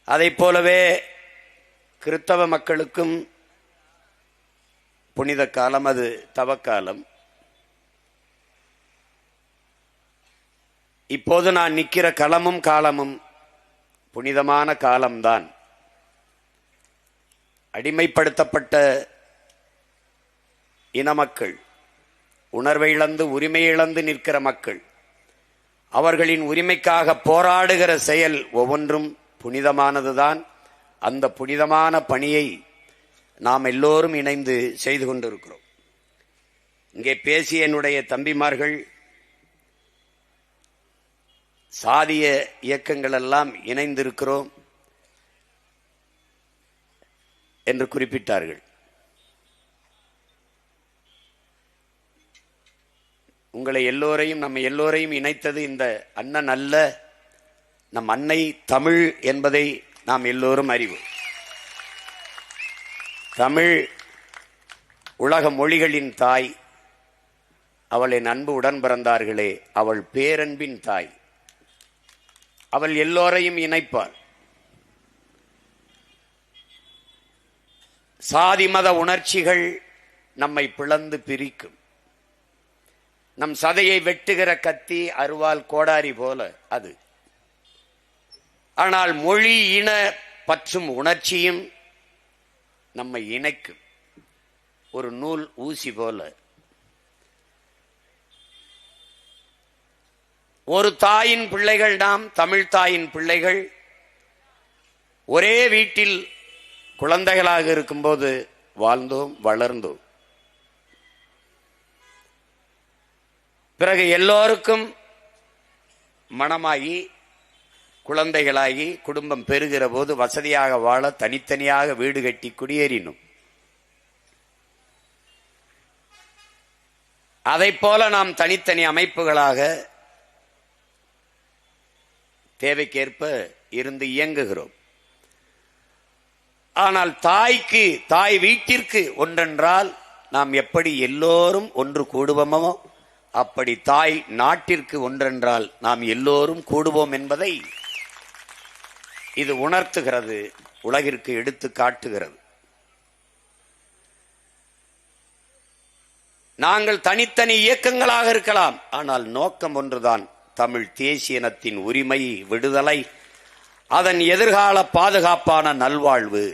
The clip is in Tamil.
அதைப் போலவே கிறித்தவ மக்களுக்கும் புனித காலம், அது தவக்காலம். இப்போது நான் நிற்கிற களமும் காலமும் புனிதமான காலம்தான். அடிமைப்படுத்தப்பட்ட இன மக்கள், உணர்வை இழந்து உரிமை இழந்து நிற்கிற மக்கள், அவர்களின் உரிமைக்காக போராடுகிற செயல் ஒவ்வொன்றும் புனிதமானதுதான். அந்த புனிதமான பணியை நாம் எல்லோரும் இணைந்து செய்து கொண்டிருக்கிறோம். இங்கே பேசிய என்னுடைய தம்பிமார்கள் சாதிய இயக்கங்கள் எல்லாம் இணைந்திருக்கிறோம் என்று குறிப்பிட்டார்கள். உங்களை எல்லோரையும், நம்ம எல்லோரையும் இணைத்தது இந்த அண்ணன் அல்ல, நம் அன்னை தமிழ் என்பதை நாம் எல்லோரும் அறிவோம். தமிழ் உலக மொழிகளின் தாய். அவள் என் அன்பு உடன் பிறந்தார்களே, அவள் பேரன்பின் தாய். அவள் எல்லோரையும் இணைப்பாள். சாதி மத உணர்ச்சிகள் நம்மை பிளந்து பிரிக்கும். நம் சதையை வெட்டுகிற கத்தி, அருவாள், கோடாரி போல அது. ஆனால் மொழி இன பற்றும் உணர்ச்சியும் நம்மை இணைக்கும். ஒரு நூல் ஊசி போல. ஒரு தாயின் பிள்ளைகள் நாம், தமிழ் தாயின் பிள்ளைகள். ஒரே வீட்டில் குழந்தைகளாக இருக்கும்போது வாழ்ந்தோம், வளர்ந்தோம். பிறகு எல்லோருக்கும் மணமாகி குழந்தைகளாகி குடும்பம் பெறுகிற போது வசதியாக வாழ தனித்தனியாக வீடு கட்டி குடியேறினோம். அதைப் போல நாம் தனித்தனி அமைப்புகளாக தேவைக்கேற்ப இருந்து இயங்குகிறோம். ஆனால் தாய்க்கு, தாய் வீட்டிற்கு ஒன்றென்றால் நாம் எப்படி எல்லோரும் ஒன்று கூடுவோமோ அப்படி தாய் நாட்டிற்கு ஒன்றென்றால் நாம் எல்லோரும் கூடுவோம் என்பதை இது உணர்த்துகிறது, உலகிற்கு எடுத்து காட்டுகிறது. நாங்கள் தனித்தனி இயக்கங்களாக இருக்கலாம், ஆனால் நோக்கம் ஒன்றுதான், தமிழ் தேசிய இனத்தின் உரிமை, விடுதலை, அதன் எதிர்கால பாதுகாப்பான நல்வாழ்வு.